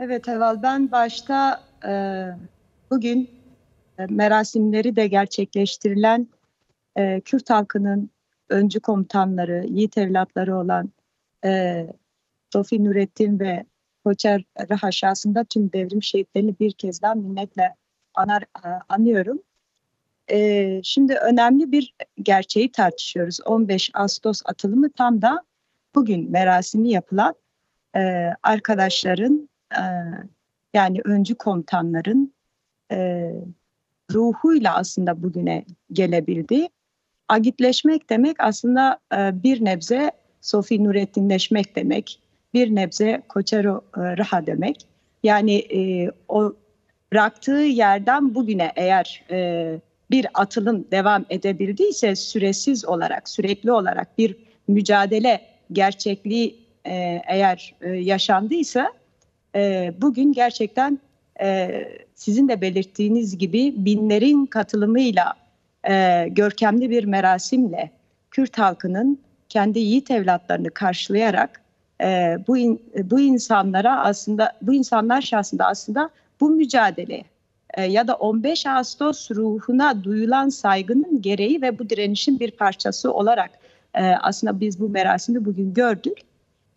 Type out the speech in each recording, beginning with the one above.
Evet Heval, ben başta bugün merasimleri de gerçekleştirilen Kürt halkının öncü komutanları, yiğit evlatları olan e, Sofi Nurettin ve Koçer Raha şahsında tüm devrim şehitlerini bir kez daha minnetle anıyorum. Şimdi önemli bir gerçeği tartışıyoruz. 15 Ağustos atılımı tam da bugün merasimi yapılan arkadaşların yani öncü komutanların e, ruhuyla aslında bugüne gelebildi. Agitleşmek demek aslında bir nebze Sofi Nurettinleşmek demek, bir nebze Koçero Raha demek. Yani o bıraktığı yerden bugüne eğer bir atılım devam edebildiyse süresiz olarak, sürekli olarak bir mücadele gerçekliği eğer yaşandıysa bugün gerçekten sizin de belirttiğiniz gibi binlerin katılımıyla görkemli bir merasimle Kürt halkının kendi yiğit evlatlarını karşılayarak bu insanlara aslında bu insanlar şahsında aslında bu mücadele ya da 15 Ağustos ruhuna duyulan saygının gereği ve bu direnişin bir parçası olarak aslında biz bu merasimi bugün gördük.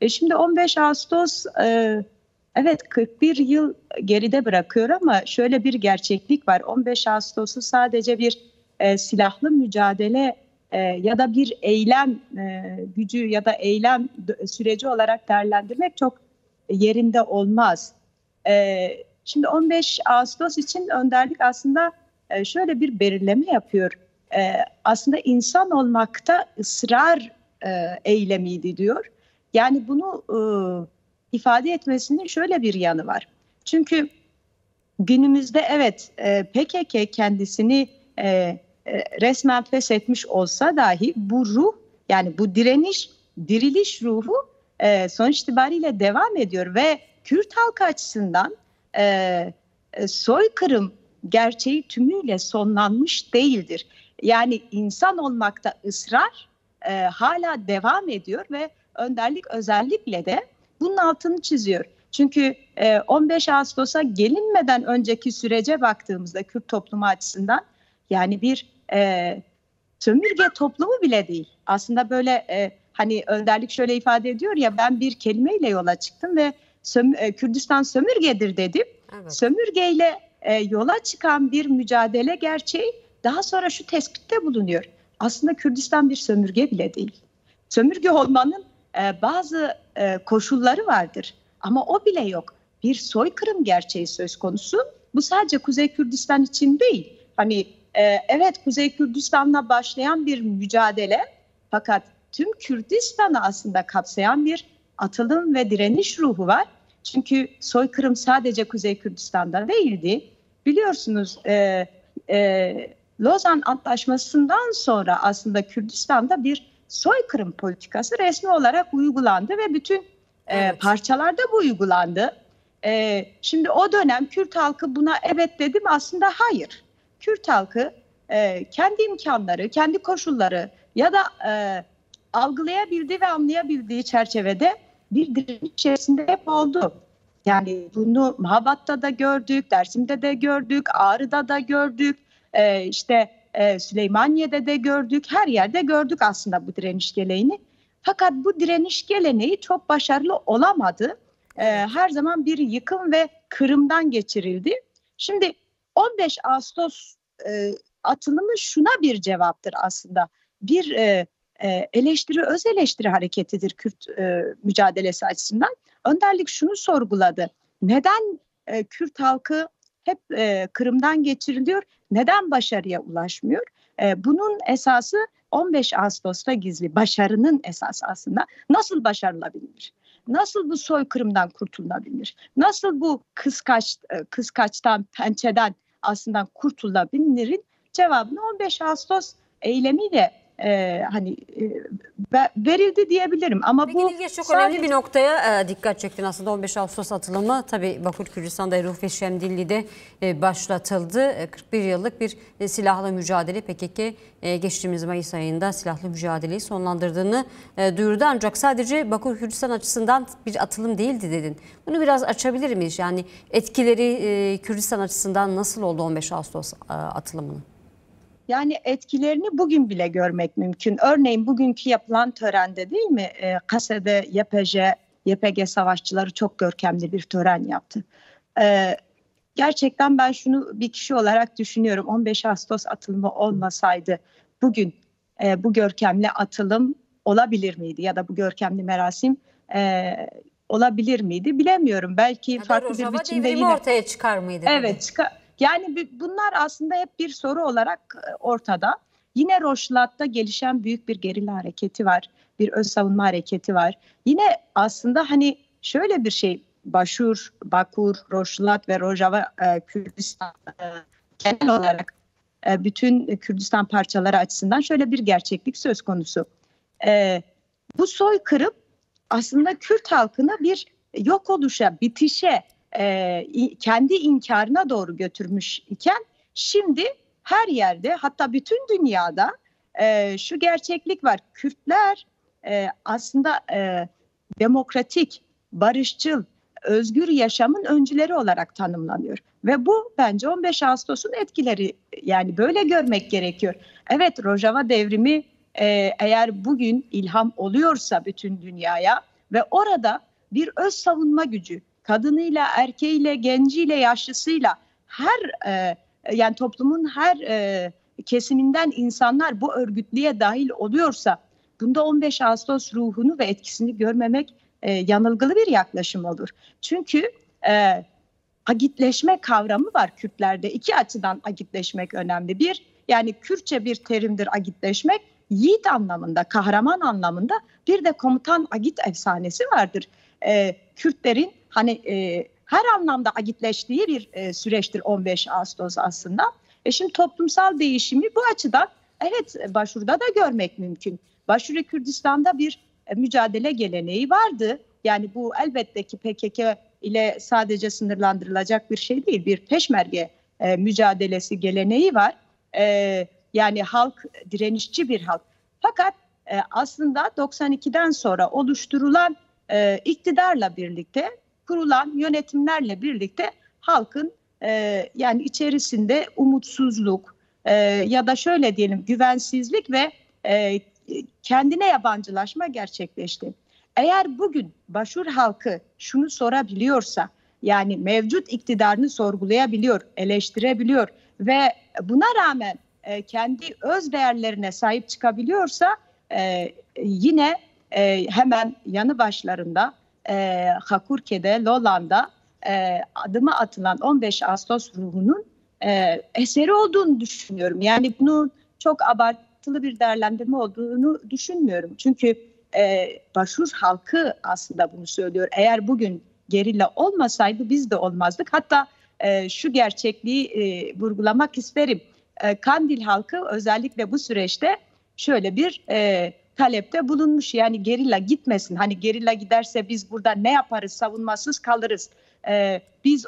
Şimdi 15 Ağustos evet 41 yıl geride bırakıyor ama şöyle bir gerçeklik var. 15 Ağustos'u sadece bir silahlı mücadele ya da bir eylem gücü ya da eylem süreci olarak değerlendirmek çok yerinde olmaz. Şimdi 15 Ağustos için önderlik aslında şöyle bir belirleme yapıyor. Aslında insan olmakta ısrar eylemiydi diyor. Yani bunu ifade etmesinin şöyle bir yanı var. Çünkü günümüzde evet PKK kendisini resmen feshetmiş olsa dahi bu ruh yani bu diriliş ruhu sonuç itibariyle devam ediyor ve Kürt halkı açısından soykırım gerçeği tümüyle sonlanmış değildir. Yani insan olmakta ısrar hala devam ediyor ve önderlik özellikle de bunun altını çiziyor. Çünkü 15 Ağustos'a gelinmeden önceki sürece baktığımızda Kürt toplumu açısından yani bir sömürge toplumu bile değil. Aslında böyle hani önderlik şöyle ifade ediyor ya ben bir kelimeyle yola çıktım ve Kürdistan sömürgedir dedim. Evet. Sömürgeyle yola çıkan bir mücadele gerçeği daha sonra şu tespitte bulunuyor. Aslında Kürdistan bir sömürge bile değil. Sömürge olmanın bazı koşulları vardır ama o bile yok. Bir soykırım gerçeği söz konusu. Bu sadece Kuzey Kürdistan için değil. Hani evet Kuzey Kürdistan'la başlayan bir mücadele fakat tüm Kürdistan'ı aslında kapsayan bir atılım ve direniş ruhu var. Çünkü soykırım sadece Kuzey Kürdistan'da değildi. Biliyorsunuz Lozan Antlaşması'ndan sonra aslında Kürdistan'da bir soykırım politikası resmi olarak uygulandı ve bütün parçalarda bu uygulandı. Şimdi o dönem Kürt halkı buna evet dedim aslında hayır. Kürt halkı kendi imkanları, kendi koşulları ya da algılayabildiği ve anlayabildiği çerçevede bir direniş içerisinde hep oldu. Yani bunu Mahabat'ta da gördük, Dersim'de de gördük, Ağrı'da da gördük, Süleymaniye'de de gördük, her yerde gördük aslında bu direniş geleneğini. Fakat bu direniş geleneği çok başarılı olamadı. Her zaman bir yıkım ve kırımdan geçirildi. Şimdi 15 Ağustos atılımı şuna bir cevaptır aslında. Bir eleştiri, öz eleştiri hareketidir Kürt mücadelesi açısından. Önderlik şunu sorguladı. Neden Kürt halkı hep kırımdan geçiriliyor? Neden başarıya ulaşmıyor? Bunun esası 15 Ağustos'ta gizli. Başarının esası aslında nasıl başarılabilir? Nasıl bu soykırımdan kurtulabilir? Nasıl bu kıskaçtan, pençeden aslında kurtulabilirin cevabını 15 Ağustos eylemiyle hani verildi diyebilirim. Ama peki, bu Bilge, çok önemli bir noktaya dikkat çektin aslında. 15 Ağustos atılımı tabii Bakur Kürdistan'da Ruhi Şemdilli'de başlatıldı. 41 yıllık bir silahlı mücadele. PKK geçtiğimiz Mayıs ayında silahlı mücadeleyi sonlandırdığını duyurdu. Ancak sadece Bakur Kürdistan açısından bir atılım değildi dedin. Bunu biraz açabilir miyiz? Yani etkileri Kürdistan açısından nasıl oldu 15 Ağustos atılımının? Yani etkilerini bugün bile görmek mümkün. Örneğin bugünkü yapılan törende, değil mi? Kase'de YPG savaşçıları çok görkemli bir tören yaptı. Gerçekten ben şunu bir kişi olarak düşünüyorum. 15 Ağustos atılımı olmasaydı bugün bu görkemli atılım olabilir miydi? Ya da bu görkemli merasim olabilir miydi? Bilemiyorum. Belki Ya farklı Rojava bir biçimde devrimi yine ortaya çıkar mıydı? evet, yani bunlar aslında hep bir soru olarak ortada. Yine Roşlat'ta gelişen büyük bir gerilla hareketi var. Bir öz savunma hareketi var. Yine aslında hani şöyle bir şey, Başur, Bakur, Roşlat ve Rojava Kürdistan genel olarak bütün Kürdistan parçaları açısından şöyle bir gerçeklik söz konusu. Bu soykırım aslında Kürt halkını bir yok oluşa, bitişe, kendi inkarına doğru götürmüş iken şimdi her yerde, hatta bütün dünyada şu gerçeklik var. Kürtler aslında demokratik, barışçıl, özgür yaşamın öncüleri olarak tanımlanıyor. Ve bu bence 15 Ağustos'un etkileri, yani böyle görmek gerekiyor. Evet, Rojava devrimi eğer bugün ilham oluyorsa bütün dünyaya ve orada bir öz savunma gücü, kadınıyla, erkeğiyle, genciyle, yaşlısıyla her yani toplumun her kesiminden insanlar bu örgütlüğe dahil oluyorsa bunda 15 Ağustos ruhunu ve etkisini görmemek yanılgılı bir yaklaşım olur. Çünkü agitleşme kavramı var Kürtlerde. İki açıdan agitleşmek önemli. Bir, yani Kürtçe bir terimdir agitleşmek. Yiğit anlamında, kahraman anlamında, bir de komutan agit efsanesi vardır. Kürtlerin hani her anlamda agitleştiği bir süreçtir 15 Ağustos aslında. Şimdi toplumsal değişimi bu açıdan evet Başur'da da görmek mümkün. Başur-i Kürdistan'da bir mücadele geleneği vardı. Yani bu elbette ki PKK ile sadece sınırlandırılacak bir şey değil. Bir peşmerge mücadelesi geleneği var. Yani halk direnişçi bir halk. Fakat aslında 92'den sonra oluşturulan iktidarla birlikte, kurulan yönetimlerle birlikte halkın yani içerisinde umutsuzluk ya da şöyle diyelim güvensizlik ve kendine yabancılaşma gerçekleşti. Eğer bugün Başur halkı şunu sorabiliyorsa, yani mevcut iktidarını sorgulayabiliyor, eleştirebiliyor ve buna rağmen kendi öz değerlerine sahip çıkabiliyorsa yine hemen yanı başlarında Hakurke'de, Lolan'da adıma atılan 15 Ağustos ruhunun eseri olduğunu düşünüyorum. Yani bunu çok abartılı bir değerlendirme olduğunu düşünmüyorum. Çünkü Başur halkı aslında bunu söylüyor. Eğer bugün gerilla olmasaydı biz de olmazdık. Hatta şu gerçekliği vurgulamak isterim. Kandil halkı özellikle bu süreçte şöyle bir talepte bulunmuş. Yani gerilla gitmesin. Hani gerilla giderse biz burada ne yaparız? Savunmasız kalırız. Biz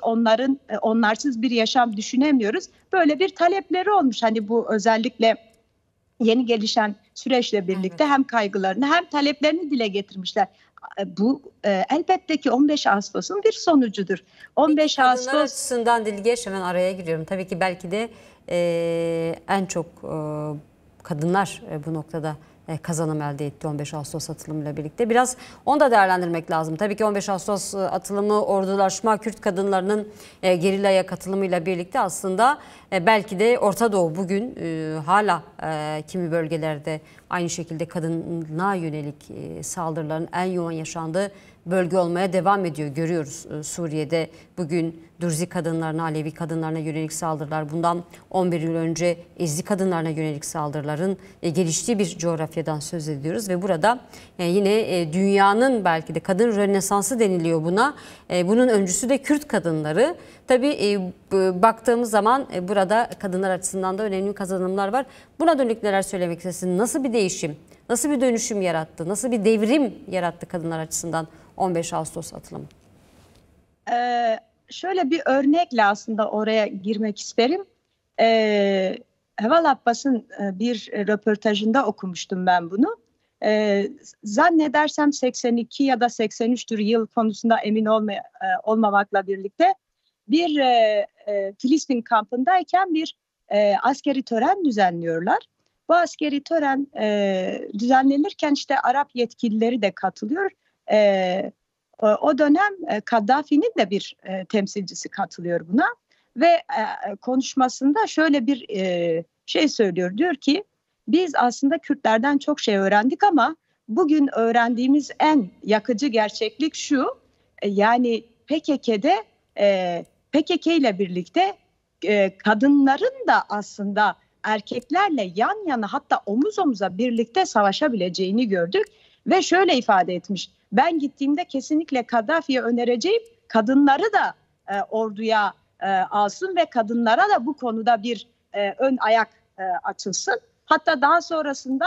onlarsız bir yaşam düşünemiyoruz. Böyle bir talepleri olmuş. Hani bu özellikle yeni gelişen süreçle birlikte hem kaygılarını hem taleplerini dile getirmişler. Bu elbette ki 15 Ağustos'un bir sonucudur. 15 Peki, Ağustos kadınlar açısından Dilgeç, hemen araya giriyorum. Tabii ki belki de en çok kadınlar bu noktada kazanım elde etti 15 Ağustos atılımıyla birlikte. Biraz onu da değerlendirmek lazım. Tabii ki 15 Ağustos atılımı, ordulaşma, Kürt kadınlarının gerillaya katılımıyla birlikte aslında belki de Orta Doğu bugün hala kimi bölgelerde aynı şekilde kadına yönelik saldırıların en yoğun yaşandığı bölge olmaya devam ediyor. Görüyoruz Suriye'de bugün Dürzi kadınlarına, Alevi kadınlarına yönelik saldırılar, bundan 11 yıl önce Ezdi kadınlarına yönelik saldırıların geliştiği bir coğrafyadan söz ediyoruz. Ve burada yine dünyanın belki de kadın rönesansı deniliyor buna. Bunun öncüsü de Kürt kadınları. Tabii baktığımız zaman burada kadınlar açısından da önemli kazanımlar var. Buna dönük neler söylemek istersin? Nasıl bir değişim, nasıl bir dönüşüm yarattı, nasıl bir devrim yarattı kadınlar açısından 15 Ağustos atılımı? Şöyle bir örnekle aslında oraya girmek isterim. Heval Abbas'ın bir röportajında okumuştum ben bunu. Zannedersem 82 ya da 83'tür, yıl konusunda emin olmamakla birlikte bir Filistin kampındayken bir askeri tören düzenliyorlar. Bu askeri tören düzenlenirken işte Arap yetkilileri de katılıyor. O dönem Kaddafi'nin de bir temsilcisi katılıyor buna ve konuşmasında şöyle bir şey söylüyor. Diyor ki biz aslında Kürtlerden çok şey öğrendik ama bugün öğrendiğimiz en yakıcı gerçeklik şu: yani PKK ile birlikte kadınların da aslında erkeklerle yan yana, hatta omuz omuza birlikte savaşabileceğini gördük ve şöyle ifade etmiş: ben gittiğimde kesinlikle Kaddafi'ye önereceğim, kadınları da orduya alsın ve kadınlara da bu konuda bir ön ayak açılsın. Hatta daha sonrasında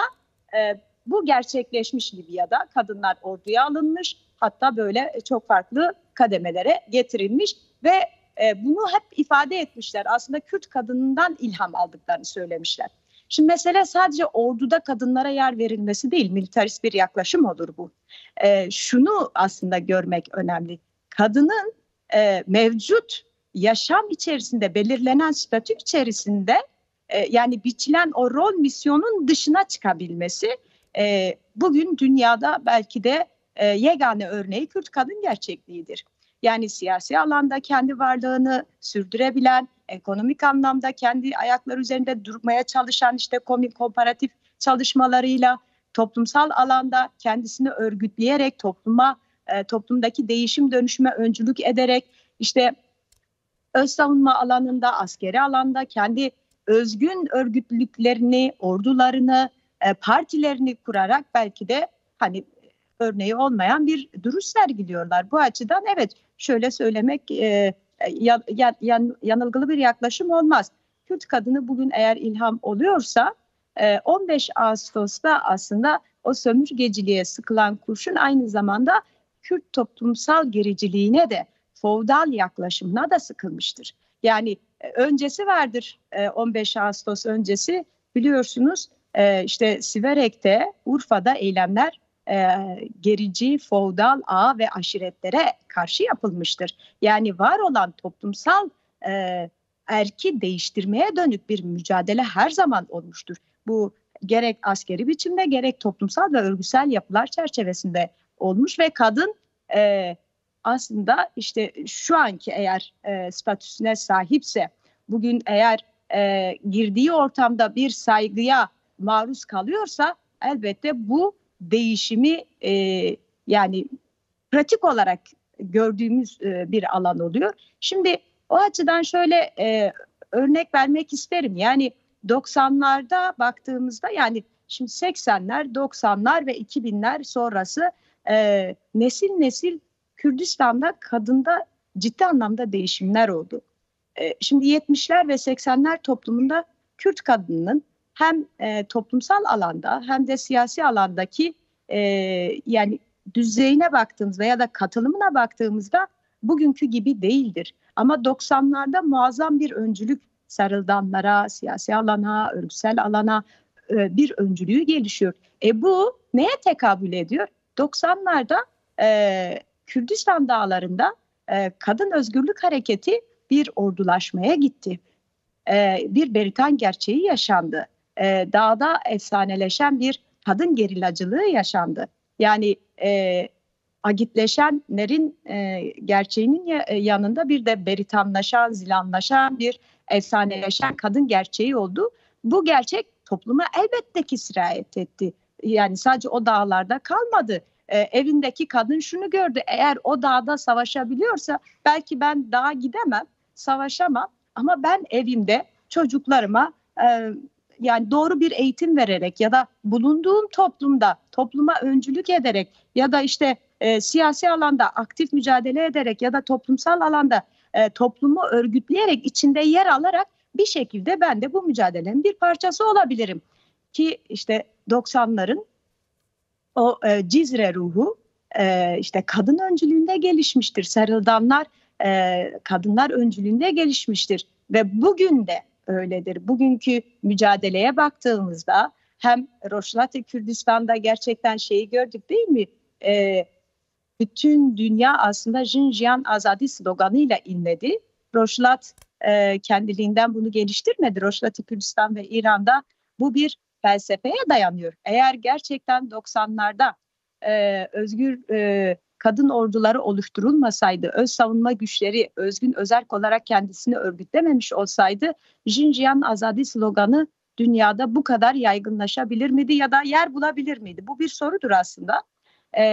bu gerçekleşmiş, Libya'da kadınlar orduya alınmış, hatta böyle çok farklı kademelere getirilmiş ve bunu hep ifade etmişler. Aslında Kürt kadınından ilham aldıklarını söylemişler. Şimdi mesele sadece orduda kadınlara yer verilmesi değil, militarist bir yaklaşım olur bu. Şunu aslında görmek önemli: kadının mevcut yaşam içerisinde, belirlenen statü içerisinde yani biçilen o rol misyonun dışına çıkabilmesi, bugün dünyada belki de yegane örneği Kürt kadın gerçekliğidir. Yani siyasi alanda kendi varlığını sürdürebilen, ekonomik anlamda kendi ayakları üzerinde durmaya çalışan, işte komparatif çalışmalarıyla, toplumsal alanda kendisini örgütleyerek, toplumdaki değişim dönüşüme öncülük ederek, işte öz savunma alanında, askeri alanda kendi özgün örgütlülüklerini, ordularını, partilerini kurarak belki de hani örneği olmayan bir duruş sergiliyorlar. Bu açıdan evet, şöyle söylemek yanılgılı bir yaklaşım olmaz. Kürt kadını bugün eğer ilham oluyorsa 15 Ağustos'ta aslında o sömürgeciliğe sıkılan kurşun aynı zamanda Kürt toplumsal gericiliğine de, feodal yaklaşımına da sıkılmıştır. Yani öncesi vardır, 15 Ağustos öncesi biliyorsunuz, işte Siverek'te, Urfa'da eylemler gerici, feodal ağ ve aşiretlere karşı yapılmıştır. Yani var olan toplumsal erki değiştirmeye dönük bir mücadele her zaman olmuştur. Bu gerek askeri biçimde, gerek toplumsal ve örgütsel yapılar çerçevesinde olmuş ve kadın aslında işte şu anki eğer statüsüne sahipse, bugün eğer girdiği ortamda bir saygıya maruz kalıyorsa, elbette bu değişimi yani pratik olarak gördüğümüz bir alan oluyor. Şimdi o açıdan şöyle örnek vermek isterim. Yani 90'larda baktığımızda, yani şimdi 80'ler, 90'lar ve 2000'ler sonrası nesil nesil Kürdistan'da kadında ciddi anlamda değişimler oldu. Şimdi 70'ler ve 80'ler toplumunda Kürt kadınının hem toplumsal alanda hem de siyasi alandaki yani düzeyine baktığımızda ya da katılımına baktığımızda bugünkü gibi değildir. Ama 90'larda muazzam bir öncülük, sarıldanlara, siyasi alana, örgütsel alana bir öncülüğü gelişiyor. Bu neye tekabül ediyor? 90'larda Kürdistan dağlarında kadın özgürlük hareketi bir ordulaşmaya gitti. Bir Beritan gerçeği yaşandı. Dağda efsaneleşen bir kadın gerilacılığı yaşandı. Yani agitleşenlerin gerçeğinin yanında bir de Beritanlaşan, zilanlaşan, bir efsaneleşen kadın gerçeği oldu. Bu gerçek topluma elbette ki sirayet etti. Yani sadece o dağlarda kalmadı. evindeki kadın şunu gördü. Eğer o dağda savaşabiliyorsa belki ben dağa gidemem, savaşamam. Ama ben evimde çocuklarıma yani doğru bir eğitim vererek ya da bulunduğum toplumda topluma öncülük ederek ya da işte siyasi alanda aktif mücadele ederek ya da toplumsal alanda toplumu örgütleyerek içinde yer alarak bir şekilde ben de bu mücadelenin bir parçası olabilirim. Ki işte 90'ların o Cizre ruhu işte kadın öncülüğünde gelişmiştir. Sarıldanlar kadınlar öncülüğünde gelişmiştir. Ve bugün de öyledir. Bugünkü mücadeleye baktığımızda hem Rojava Kürdistan'da gerçekten şeyi gördük değil mi? Bütün dünya aslında Jinjiyan Azadi sloganıyla inledi. Rojava kendiliğinden bunu geliştirmedi. Rojava Kürdistan ve İran'da bu bir felsefeye dayanıyor. Eğer gerçekten 90'larda özgür kadın orduları oluşturulmasaydı, öz savunma güçleri özgün özerk olarak kendisini örgütlememiş olsaydı Jinjiyan Azadi sloganı dünyada bu kadar yaygınlaşabilir miydi ya da yer bulabilir miydi? Bu bir sorudur aslında.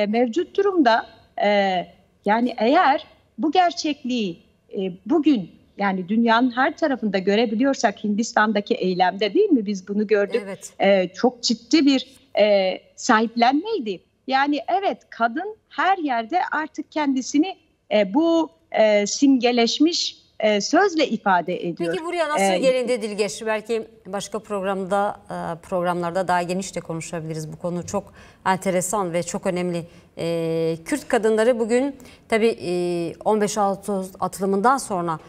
Mevcut durumda yani eğer bu gerçekliği bugün yani dünyanın her tarafında görebiliyorsak Hindistan'daki eylemde değil mi biz bunu gördük. Evet. Çok ciddi bir sahiplenmeydi. Yani evet kadın her yerde artık kendisini bu simgeleşmiş sözle ifade ediyor. Peki buraya nasıl gelindi Dilgeç? Belki başka programlarda daha geniş de konuşabiliriz. Bu konu çok enteresan ve çok önemli. Kürt kadınları bugün tabii 15 Ağustos atılımından sonra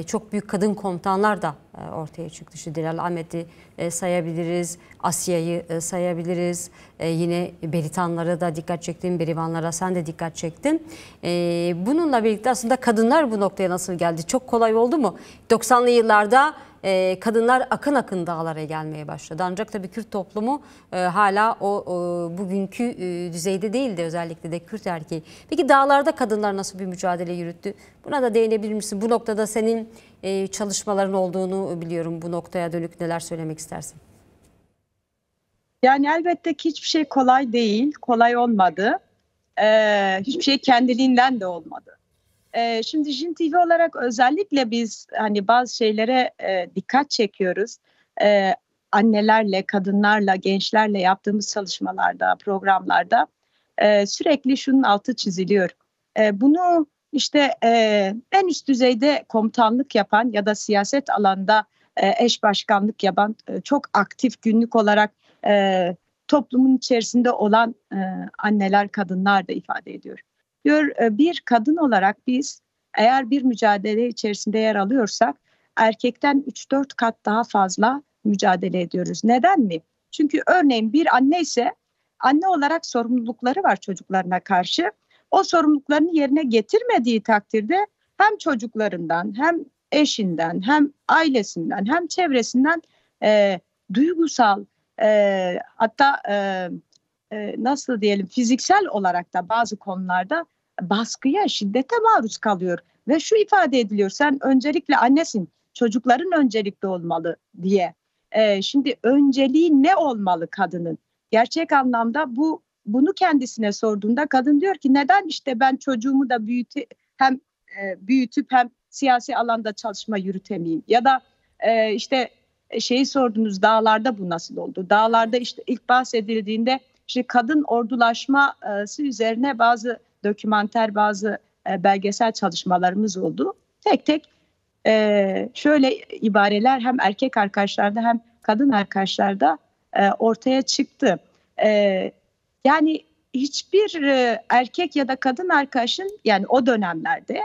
çok büyük kadın komutanlar da ortaya çıktı. İşte Dilal Ahmet'i sayabiliriz, Asya'yı sayabiliriz. Yine Beritanlara da dikkat çektim, Berivanlara sen de dikkat çektin. Bununla birlikte aslında kadınlar bu noktaya nasıl geldi? Çok kolay oldu mu? 90'lı yıllarda kadınlar akın akın dağlara gelmeye başladı. Ancak tabii Kürt toplumu hala o bugünkü düzeyde değildi, özellikle de Kürt erkeği. Peki dağlarda kadınlar nasıl bir mücadele yürüttü? Buna da değinebilir misin? Bu noktada senin çalışmaların olduğunu biliyorum. Bu noktaya dönük neler söylemek istersin? Yani elbette ki hiçbir şey kolay değil, kolay olmadı. Hiçbir şey kendiliğinden de olmadı. Şimdi Jin TV olarak özellikle biz hani bazı şeylere dikkat çekiyoruz. Annelerle, kadınlarla, gençlerle yaptığımız çalışmalarda, programlarda sürekli şunun altı çiziliyor. Bunu işte en üst düzeyde komutanlık yapan ya da siyaset alanda eş başkanlık yapan çok aktif günlük olarak toplumun içerisinde olan anneler, kadınlar da ifade ediyor. Diyor bir kadın olarak biz eğer bir mücadele içerisinde yer alıyorsak erkekten 3-4 kat daha fazla mücadele ediyoruz. Neden mi? Çünkü örneğin bir anne ise anne olarak sorumlulukları var çocuklarına karşı. O sorumluluklarını yerine getirmediği takdirde hem çocuklarından hem eşinden hem ailesinden hem çevresinden duygusal hatta nasıl diyelim fiziksel olarak da bazı konularda baskıya, şiddete maruz kalıyor. Ve şu ifade ediliyor, sen öncelikle annesin, çocukların öncelikli olmalı diye. Şimdi önceliği ne olmalı kadının? Gerçek anlamda bunu kendisine sorduğunda kadın diyor ki neden işte ben çocuğumu da büyütüp hem siyasi alanda çalışma yürütemeyeyim? Ya da işte şeyi sordunuz, dağlarda bu nasıl oldu? Dağlarda işte ilk bahsedildiğinde işte kadın ordulaşması üzerine bazı dokümanter, bazı belgesel çalışmalarımız oldu. Tek tek şöyle ibareler hem erkek arkadaşlarda hem kadın arkadaşlarda ortaya çıktı. Yani hiçbir erkek ya da kadın arkadaşın yani o dönemlerde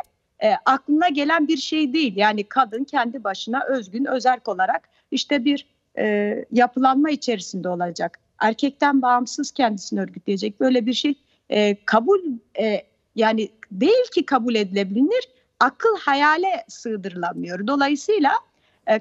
aklına gelen bir şey değil. Yani kadın kendi başına özgün, özerk olarak işte bir yapılanma içerisinde olacak. Erkekten bağımsız kendisini örgütleyecek böyle bir şey kabul yani değil ki kabul edilebilir, akıl hayale sığdırılamıyor. Dolayısıyla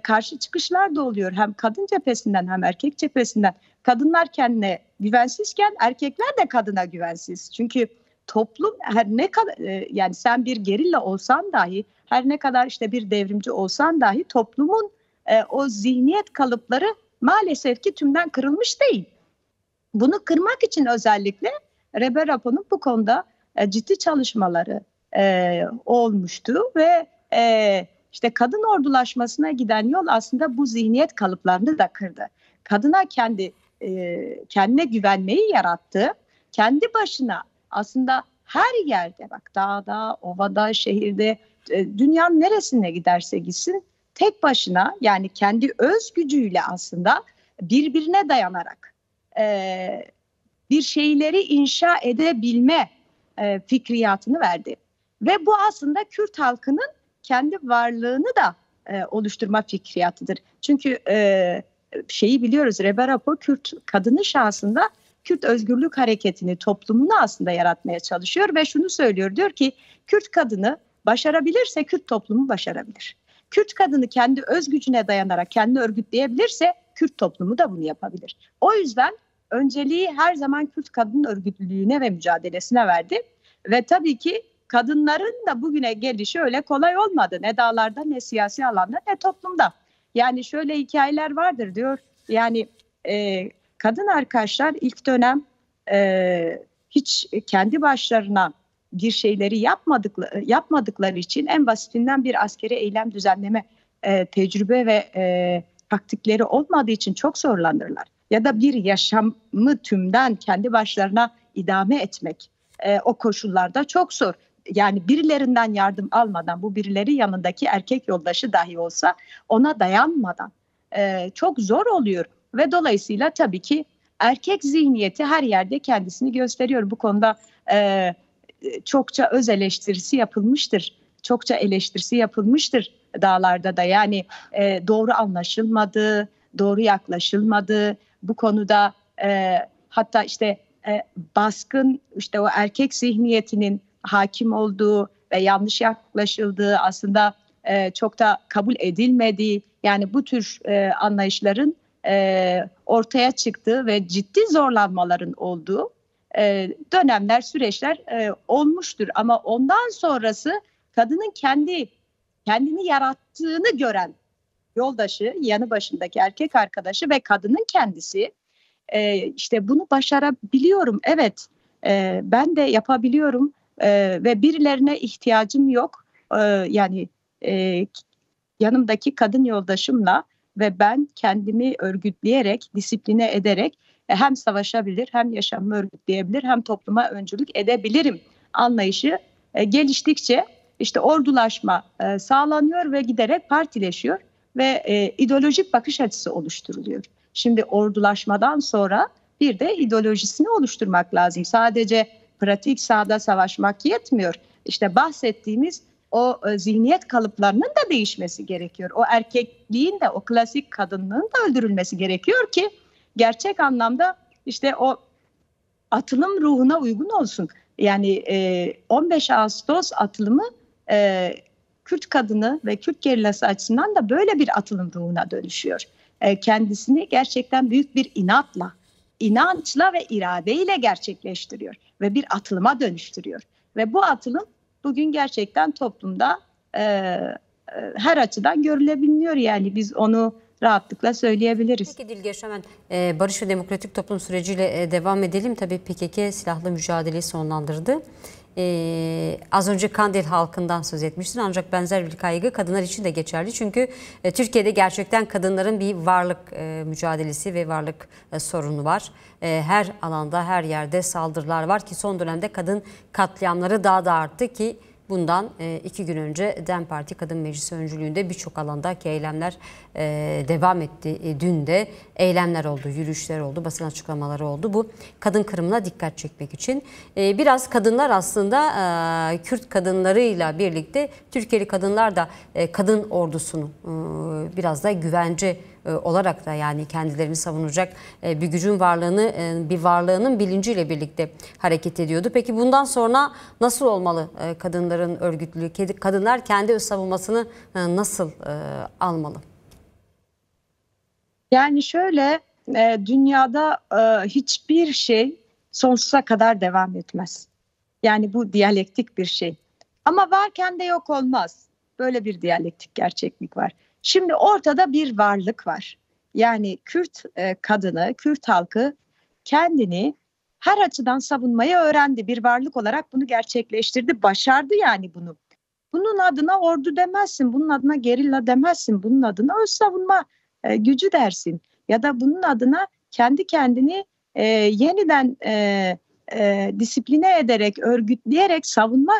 karşı çıkışlar da oluyor hem kadın cephesinden hem erkek cephesinden. Kadınlar kendine güvensizken erkekler de kadına güvensiz. Çünkü toplum her ne kadar yani sen bir gerilla olsan dahi, her ne kadar işte bir devrimci olsan dahi toplumun o zihniyet kalıpları maalesef ki tümden kırılmış değil. Bunu kırmak için özellikle Rebel Rapo'nun bu konuda ciddi çalışmaları olmuştu ve işte kadın ordulaşmasına giden yol aslında bu zihniyet kalıplarını da kırdı. Kadına kendine güvenmeyi yarattı. Kendi başına aslında her yerde, bak, dağda, ovada, şehirde, dünyanın neresine giderse gitsin tek başına, yani kendi öz gücüyle aslında birbirine dayanarak bir şeyleri inşa edebilme fikriyatını verdi. Ve bu aslında Kürt halkının kendi varlığını da oluşturma fikriyatıdır. Çünkü şeyi biliyoruz, Rebel Rapo Kürt kadını şahsında Kürt özgürlük hareketini, toplumunu aslında yaratmaya çalışıyor ve şunu söylüyor, diyor ki Kürt kadını başarabilirse Kürt toplumu başarabilir. Kürt kadını kendi öz gücüne dayanarak kendini örgütleyebilirse Kürt toplumu da bunu yapabilir. O yüzden önceliği her zaman Kürt kadının örgütlülüğüne ve mücadelesine verdi. Ve tabii ki kadınların da bugüne gelişi öyle kolay olmadı. Ne dağlarda, ne siyasi alanda, ne toplumda. Yani şöyle hikayeler vardır diyor. Yani kadın arkadaşlar ilk dönem hiç kendi başlarına bir şeyleri yapmadıkları için en basitinden bir askeri eylem düzenleme tecrübe ve taktikleri olmadığı için çok zorlanırlar. Ya da bir yaşamı tümden kendi başlarına idame etmek o koşullarda çok zor. Yani birilerinden yardım almadan, bu birileri yanındaki erkek yoldaşı dahi olsa ona dayanmadan çok zor oluyor. Ve dolayısıyla tabii ki erkek zihniyeti her yerde kendisini gösteriyor. Bu konuda çokça öz eleştirisi yapılmıştır. Çokça eleştirisi yapılmıştır dağlarda da. Yani doğru anlaşılmadı, doğru yaklaşılmadı. Bu konuda hatta işte baskın, işte o erkek zihniyetinin hakim olduğu ve yanlış yaklaşıldığı aslında çok da kabul edilmediği, yani bu tür anlayışların ortaya çıktığı ve ciddi zorlanmaların olduğu dönemler, süreçler olmuştur. Ama ondan sonrası kadının kendini yarattığını gören yoldaşı, yanı başındaki erkek arkadaşı ve kadının kendisi işte bunu başarabiliyorum. Evet, ben de yapabiliyorum ve birilerine ihtiyacım yok. Yani yanımdaki kadın yoldaşımla ve ben kendimi örgütleyerek, disipline ederek hem savaşabilir, hem yaşamımı örgütleyebilir, hem topluma öncülük edebilirim anlayışı geliştikçe işte ordulaşma sağlanıyor ve giderek partileşiyor ve ideolojik bakış açısı oluşturuluyor. Şimdi ordulaşmadan sonra bir de ideolojisini oluşturmak lazım. Sadece pratik sahada savaşmak yetmiyor. İşte bahsettiğimiz o zihniyet kalıplarının da değişmesi gerekiyor. O erkekliğin de, o klasik kadınlığın da öldürülmesi gerekiyor ki gerçek anlamda işte o atılım ruhuna uygun olsun. Yani 15 Ağustos atılımı Kürt kadını ve Kürt gerillası açısından da böyle bir atılım ruhuna dönüşüyor. Kendisini gerçekten büyük bir inançla ve iradeyle gerçekleştiriyor ve bir atılıma dönüştürüyor. Ve bu atılım bugün gerçekten toplumda her açıdan görülebiliyor, yani biz onu rahatlıkla söyleyebiliriz. Peki Dilgeç, hemen barış ve demokratik toplum süreciyle devam edelim. Tabii PKK silahlı mücadeleyi sonlandırdı. Az önce Kandil halkından söz etmiştin, ancak benzer bir kaygı kadınlar için de geçerli. Çünkü Türkiye'de gerçekten kadınların bir varlık mücadelesi ve varlık sorunu var. Her alanda, her yerde saldırılar var ki son dönemde kadın katliamları daha da arttı ki bundan 2 gün önce DEM Parti Kadın Meclisi öncülüğünde birçok alandaki eylemler devam etti. Dün de eylemler oldu, yürüyüşler oldu, basın açıklamaları oldu. Bu kadın kırımına dikkat çekmek için. Biraz kadınlar aslında Kürt kadınlarıyla birlikte Türkiye'li kadınlar da kadın ordusunu biraz da güvence olarak da, yani kendilerini savunacak bir gücün varlığını, bir varlığının bilinciyle birlikte hareket ediyordu. Peki bundan sonra nasıl olmalı kadınların örgütlülüğü? Kadınlar kendi öz savunmasını nasıl almalı? Yani şöyle, dünyada hiçbir şey sonsuza kadar devam etmez. Yani bu diyalektik bir şey. Ama varken de yok olmaz. Böyle bir diyalektik gerçeklik var. Şimdi ortada bir varlık var. Yani Kürt kadını, Kürt halkı kendini her açıdan savunmayı öğrendi. Bir varlık olarak bunu gerçekleştirdi, başardı yani bunu. Bunun adına ordu demezsin, bunun adına gerilla demezsin, bunun adına öz savunma gücü dersin. Ya da bunun adına kendi kendini yeniden disipline ederek, örgütleyerek savunma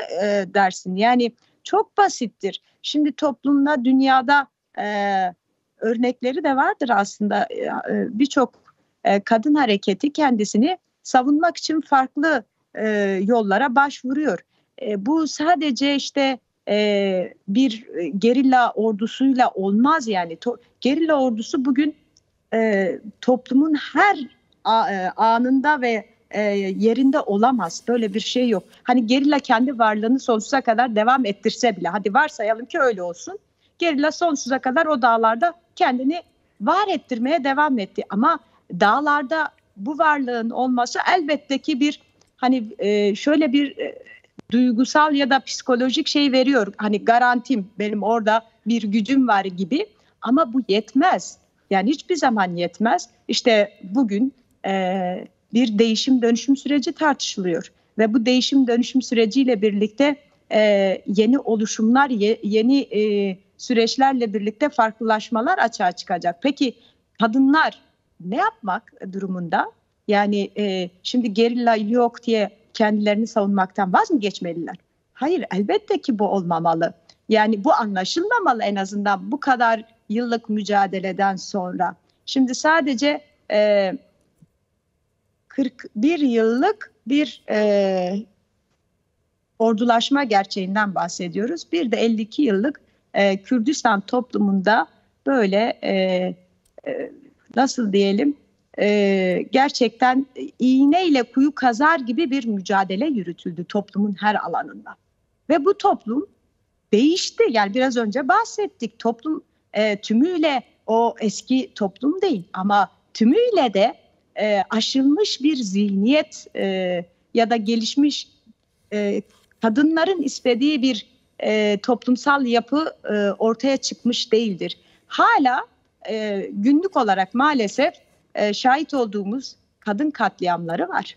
dersin. Yani çok basittir. Şimdi toplumda, dünyada örnekleri de vardır aslında. Birçok kadın hareketi kendisini savunmak için farklı yollara başvuruyor. Bu sadece işte bir gerilla ordusuyla olmaz yani. Gerilla ordusu bugün toplumun her anında ve yerinde olamaz. Böyle bir şey yok. Hani gerilla kendi varlığını sonsuza kadar devam ettirse bile, hadi varsayalım ki öyle olsun. Gerilla sonsuza kadar o dağlarda kendini var ettirmeye devam etti. Ama dağlarda bu varlığın olması elbette ki bir hani şöyle bir duygusal ya da psikolojik şey veriyor. Hani garantim, benim orada bir gücüm var gibi. Ama bu yetmez. Yani hiçbir zaman yetmez. İşte bugün bir değişim dönüşüm süreci tartışılıyor. Ve bu değişim dönüşüm süreciyle birlikte yeni oluşumlar, yeni süreçlerle birlikte farklılaşmalar açığa çıkacak. Peki kadınlar ne yapmak durumunda? Yani şimdi gerilla yok diye kendilerini savunmaktan vaz mı geçmeliler? Hayır, elbette ki bu olmamalı. Yani bu anlaşılmamalı en azından bu kadar yıllık mücadeleden sonra. Şimdi sadece 41 yıllık bir ordulaşma gerçeğinden bahsediyoruz. Bir de 52 yıllık Kürdistan toplumunda böyle nasıl diyelim gerçekten iğneyle kuyu kazar gibi bir mücadele yürütüldü toplumun her alanında. Ve bu toplum değişti. Yani biraz önce bahsettik. Toplum tümüyle o eski toplum değil ama tümüyle de aşılmış bir zihniyet ya da gelişmiş kadınların istediği bir toplumsal yapı ortaya çıkmış değildir. Hala günlük olarak maalesef şahit olduğumuz kadın katliamları var.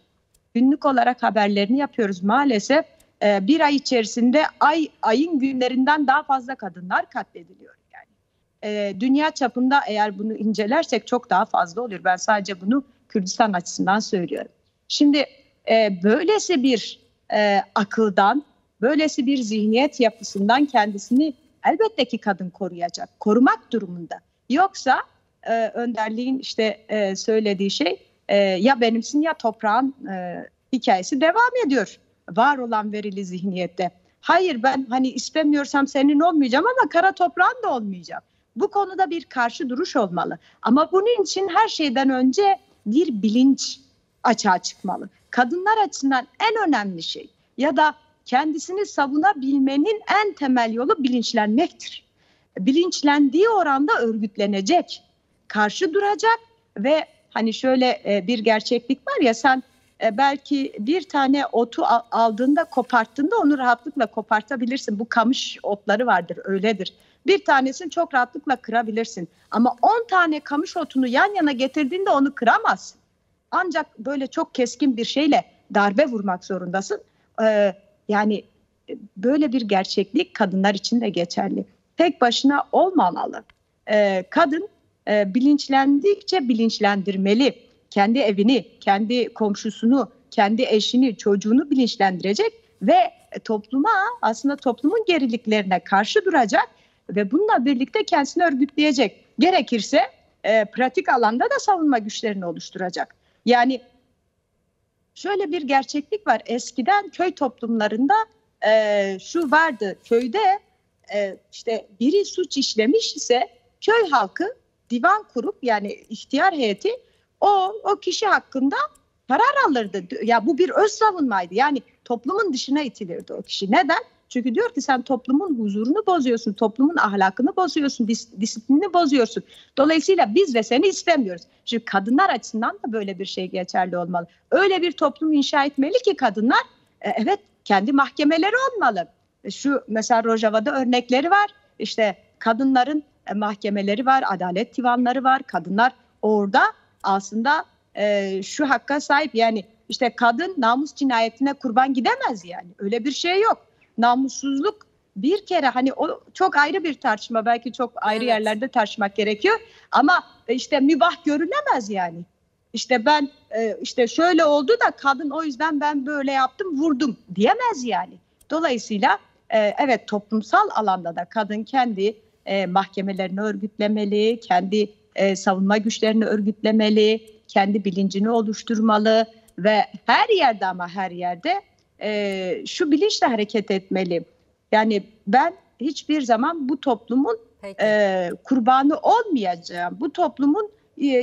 Günlük olarak haberlerini yapıyoruz. Maalesef bir ay içerisinde ayın günlerinden daha fazla kadınlar katlediliyor. Yani dünya çapında eğer bunu incelersek çok daha fazla oluyor. Ben sadece bunu Kürdistan açısından söylüyorum. Şimdi böylesi bir akıldan, böylesi bir zihniyet yapısından kendisini elbette ki kadın koruyacak, korumak durumunda. Yoksa önderliğin işte söylediği şey ya benimsin ya toprağın hikayesi devam ediyor. Var olan verili zihniyette. Hayır, ben hani istemiyorsam senin olmayacağım ama kara toprağın da olmayacağım. Bu konuda bir karşı duruş olmalı. Ama bunun için her şeyden önce bir bilinç açığa çıkmalı. Kadınlar açısından en önemli şey ya da kendisini savunabilmenin en temel yolu bilinçlenmektir. Bilinçlendiği oranda örgütlenecek, karşı duracak ve hani şöyle bir gerçeklik var ya, sen belki bir tane otu aldığında, koparttığında onu rahatlıkla kopartabilirsin. Bu kamış otları vardır, öyledir. Bir tanesini çok rahatlıkla kırabilirsin. Ama 10 tane kamış otunu yan yana getirdiğinde onu kıramazsın. Ancak böyle çok keskin bir şeyle darbe vurmak zorundasın. Yani böyle bir gerçeklik kadınlar için de geçerli. Tek başına olmamalı. Kadın bilinçlendikçe bilinçlendirmeli. Kendi evini, kendi komşusunu, kendi eşini, çocuğunu bilinçlendirecek ve topluma, aslında toplumun geriliklerine karşı duracak ve bununla birlikte kendisini örgütleyecek. Gerekirse pratik alanda da savunma güçlerini oluşturacak. Yani şöyle bir gerçeklik var. Eskiden köy toplumlarında şu vardı. Köyde işte biri suç işlemiş ise köy halkı divan kurup, yani ihtiyar heyeti o kişi hakkında karar alırdı. Ya bu bir öz savunmaydı. Yani toplumun dışına itilirdi o kişi. Neden? Çünkü diyor ki sen toplumun huzurunu bozuyorsun, toplumun ahlakını bozuyorsun, disiplinini bozuyorsun. Dolayısıyla biz de seni istemiyoruz. Şimdi kadınlar açısından da böyle bir şey geçerli olmalı. Öyle bir toplum inşa etmeli ki kadınlar evet kendi mahkemeleri olmalı. Şu mesela Rojava'da örnekleri var. İşte kadınların mahkemeleri var, adalet divanları var. Kadınlar orada aslında şu hakka sahip, yani işte kadın namus cinayetine kurban gidemez yani. Öyle bir şey yok. Namussuzluk bir kere, hani o çok ayrı bir tartışma, belki çok ayrı yerlerde tartışmak gerekiyor ama işte mübah görülemez yani. İşte ben işte şöyle oldu da kadın o yüzden ben böyle yaptım, vurdum diyemez yani. Dolayısıyla evet, toplumsal alanda da kadın kendi mahkemelerini örgütlemeli, kendi savunma güçlerini örgütlemeli, kendi bilincini oluşturmalı ve her yerde, ama her yerde şu bilinçle hareket etmeli. Yani ben hiçbir zaman bu toplumun kurbanı olmayacağım. Bu toplumun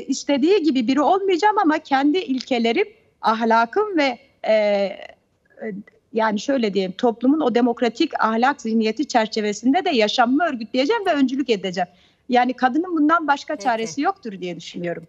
istediği gibi biri olmayacağım ama kendi ilkelerim, ahlakım ve yani şöyle diyeyim, toplumun o demokratik ahlak zihniyeti çerçevesinde de yaşamımı örgütleyeceğim ve öncülük edeceğim. Yani kadının bundan başka çaresi yoktur diye düşünüyorum.